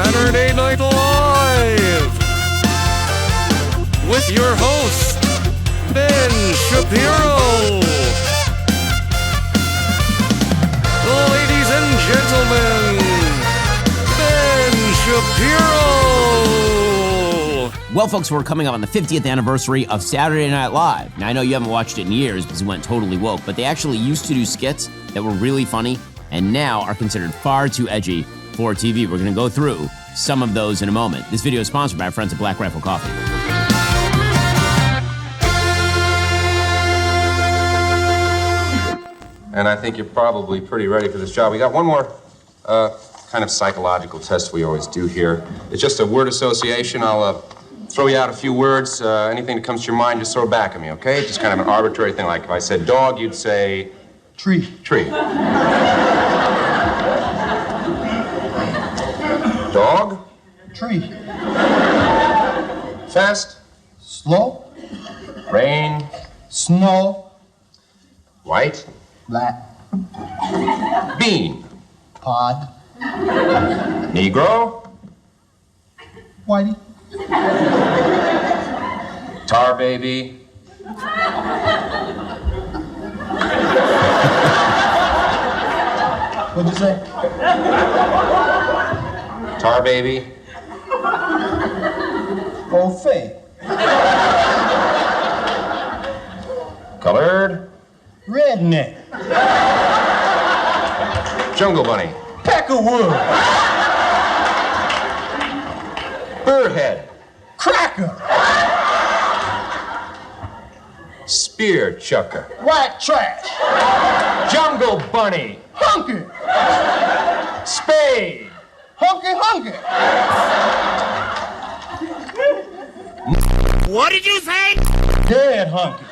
Saturday Night Live with your host, Ben Shapiro. Ladies and gentlemen, Ben Shapiro. Well, folks, we're coming up on the 50th anniversary of Saturday Night Live. Now, I know you haven't watched it in years because it went totally woke, but they actually used to do skits that were really funny and now are considered far too edgy for TV. We're going to go through some of those in a moment. This video is sponsored by our friends at Black Rifle Coffee. And I think you're probably pretty ready for this job. We got one more kind of psychological test we always do here. It's just a word association. I'll throw you out a few words. Anything that comes to your mind, just throw it back at me, okay? Just kind of an arbitrary thing. Like if I said dog, you'd say... Tree. Tree. Dog? Tree. Fast? Slow. Rain? Snow. White? Black. Bean? Pod. Negro? Whitey. Tar baby? What'd you say? Tar baby? Old Faye. Colored? Redneck. Jungle bunny? Peckerwood. Burrhead? Cracker. Spear chucker? White trash. Jungle bunny? Hunky. Spade? Hunky. What did you say? Dead hunky.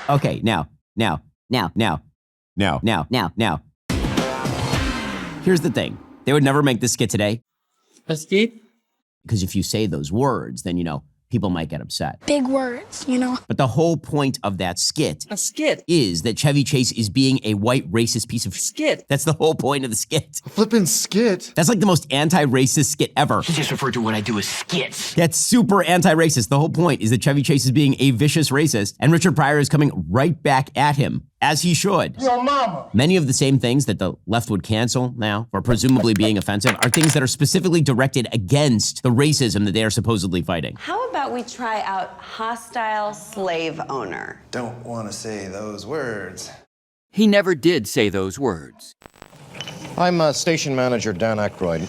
Okay, now. Here's the thing. They would never make this skit today. A skit? Because if you say those words, then, people might get upset. Big words, But the whole point of that skit A skit? is that Chevy Chase is being a white racist piece of Skit? That's the whole point of the skit. Flippin' skit. That's like the most anti-racist skit ever. He just referred to what I do as skits. That's super anti-racist. The whole point is that Chevy Chase is being a vicious racist, and Richard Pryor is coming right back at him, as he should. Your mama. Many of the same things that the left would cancel now for presumably being offensive are things that are specifically directed against the racism that they are supposedly fighting. How about we try out hostile slave owner? Don't want to say those words. He never did say those words. I'm Station Manager Dan Aykroyd.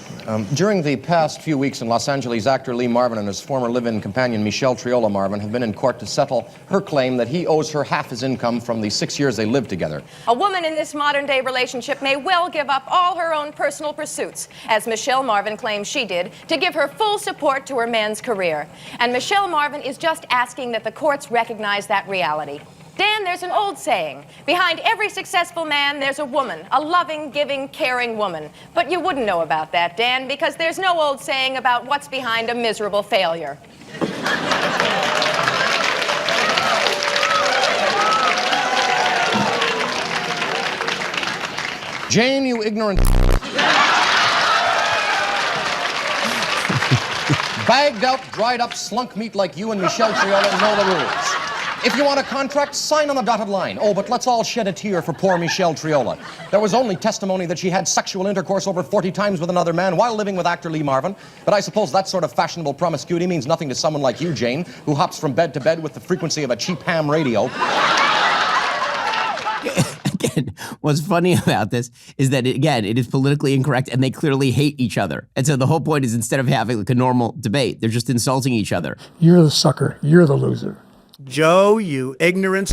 During the past few weeks in Los Angeles, actor Lee Marvin and his former live-in companion Michelle Triola Marvin have been in court to settle her claim that he owes her half his income from the 6 years they lived together. A woman in this modern-day relationship may well give up all her own personal pursuits, as Michelle Marvin claims she did, to give her full support to her man's career. And Michelle Marvin is just asking that the courts recognize that reality. Dan, there's an old saying. Behind every successful man, there's a woman, a loving, giving, caring woman. But you wouldn't know about that, Dan, because there's no old saying about what's behind a miserable failure. Jane, you ignorant... Bagged out, dried up, slunk meat like you and Michelle Triola know the rules. If you want a contract, sign on the dotted line. Oh, but let's all shed a tear for poor Michelle Triola. There was only testimony that she had sexual intercourse over 40 times with another man while living with actor Lee Marvin. But I suppose that sort of fashionable promiscuity means nothing to someone like you, Jane, who hops from bed to bed with the frequency of a cheap ham radio. Again, what's funny about this is that, it is politically incorrect and they clearly hate each other. And so the whole point is instead of having like a normal debate, they're just insulting each other. You're the sucker. You're the loser. Joe, you ignorant.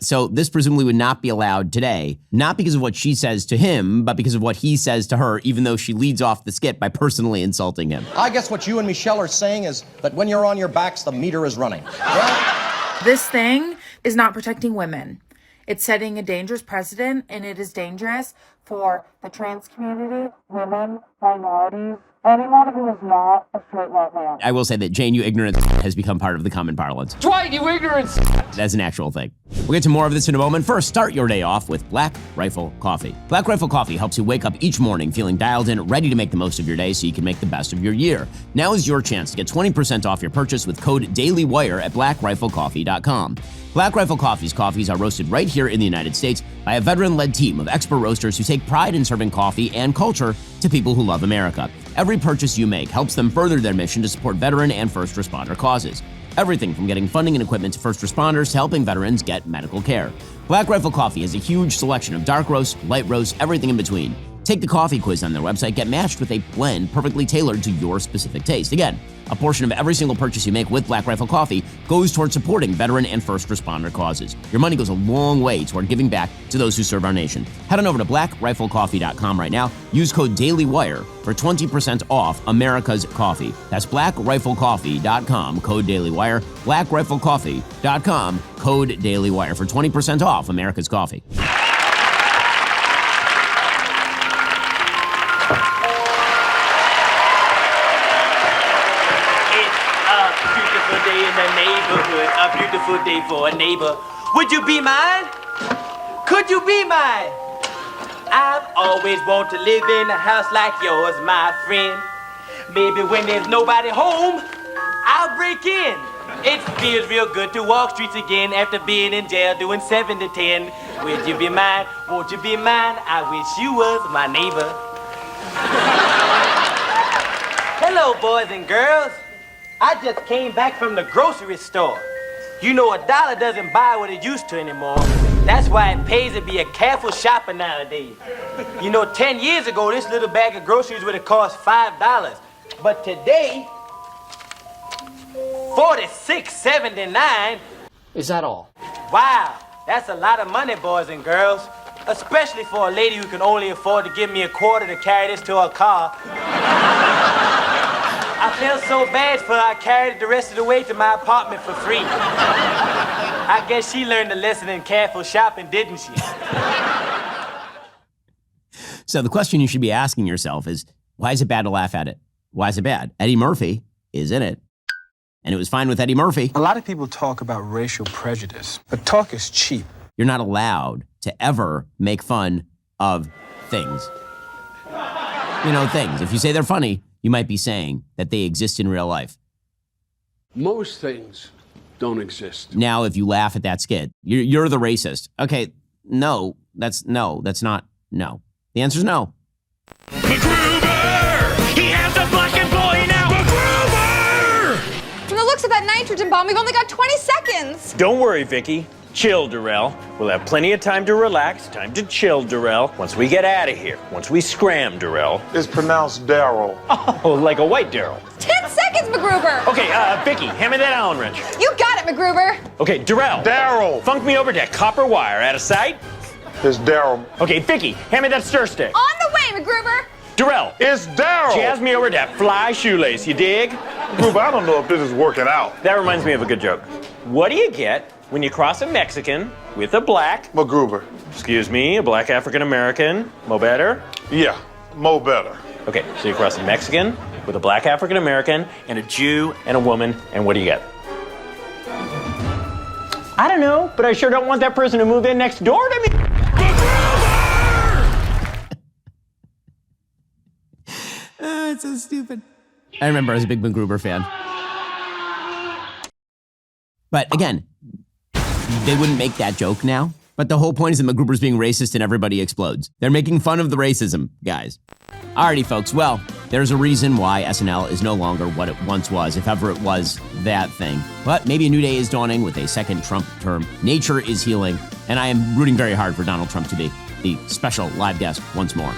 So this presumably would not be allowed today, not because of what she says to him, but because of what he says to her, even though she leads off the skit by personally insulting him. I guess what you and Michelle are saying is that when you're on your backs, the meter is running. Well, this thing is not protecting women. It's setting a dangerous precedent, and it is dangerous for the trans community, women, minorities, Anyone who is not a straight white man. I will say that Jane, you ignorant has become part of the common parlance. Dwight, you ignorant. That's an actual thing. We'll get to more of this in a moment. First, start your day off with Black Rifle Coffee. Black Rifle Coffee helps you wake up each morning feeling dialed in, ready to make the most of your day so you can make the best of your year. Now is your chance to get 20% off your purchase with code DailyWire at blackriflecoffee.com. Black Rifle Coffee's coffees are roasted right here in the United States by a veteran-led team of expert roasters who take pride in serving coffee and culture to people who love America. Every purchase you make helps them further their mission to support veteran and first responder causes. Everything from getting funding and equipment to first responders to helping veterans get medical care. Black Rifle Coffee has a huge selection of dark roast, light roast, everything in between. Take the coffee quiz on their website, get matched with a blend perfectly tailored to your specific taste. Again, a portion of every single purchase you make with Black Rifle Coffee goes towards supporting veteran and first responder causes. Your money goes a long way toward giving back to those who serve our nation. Head on over to blackriflecoffee.com right now. Use code DailyWire for 20% off America's coffee. That's blackriflecoffee.com, code DailyWire. blackriflecoffee.com, code DailyWire for 20% off America's coffee. A beautiful day for a neighbor. Would you be mine? Could you be mine? I've always wanted to live in a house like yours, my friend. Maybe when there's nobody home, I'll break in. It feels real good to walk streets again after being in jail doing 7 to 10. Would you be mine? Won't you be mine? I wish you was my neighbor. Hello, boys and girls. I just came back from the grocery store. You know, $1 doesn't buy what it used to anymore. That's why it pays to be a careful shopper nowadays. You know, 10 years ago, this little bag of groceries would have cost $5. But today, $46.79. Is that all? Wow, that's a lot of money, boys and girls. Especially for a lady who can only afford to give me a quarter to carry this to her car. I felt so bad for her, I carried it the rest of the way to my apartment for free. I guess she learned a lesson in careful shopping, didn't she? So the question you should be asking yourself is, why is it bad to laugh at it? Why is it bad? Eddie Murphy is in it. And it was fine with Eddie Murphy. A lot of people talk about racial prejudice, but talk is cheap. You're not allowed to ever make fun of things. You know, things. If you say they're funny, you might be saying that they exist in real life. Most things don't exist. Now, if you laugh at that skit, you're the racist. Okay, no. The answer's no. MacGruber! He has a black boy now! MacGruber! From the looks of that nitrogen bomb, we've only got 20 seconds. Don't worry, Vicky. Chill, Darrell. We'll have plenty of time to relax, time to chill, Darrell. Once we get out of here, once we scram, Darrell. It's pronounced Darrell. Oh, like a white Darrell. 10 seconds, MacGruber! Okay, Vicky, hand me that Allen wrench. You got it, MacGruber! Okay, Darrell. Darrell! Funk me over to that copper wire. Out of sight? It's Darrell. Okay, Vicky, hand me that stir stick. On the way, MacGruber! Darrell. It's Darrell! Jazz me over to that fly shoelace, you dig? Groove, I don't know if this is working out. That reminds me of a good joke. What do you get when you cross a Mexican with a black... MacGruber. Excuse me, a black African-American. Mo better? Yeah, mo better. Okay, so you cross a Mexican with a black African-American and a Jew and a woman, and what do you get? I don't know, but I sure don't want that person to move in next door to me. It's so stupid. I remember I was a big MacGruber fan. But again, they wouldn't make that joke now. But the whole point is that MacGruber's being racist and everybody explodes. They're making fun of the racism, guys. Alrighty, folks. Well, there's a reason why SNL is no longer what it once was, if ever it was that thing. But maybe a new day is dawning with a second Trump term. Nature is healing, and I am rooting very hard for Donald Trump to be the special live guest once more.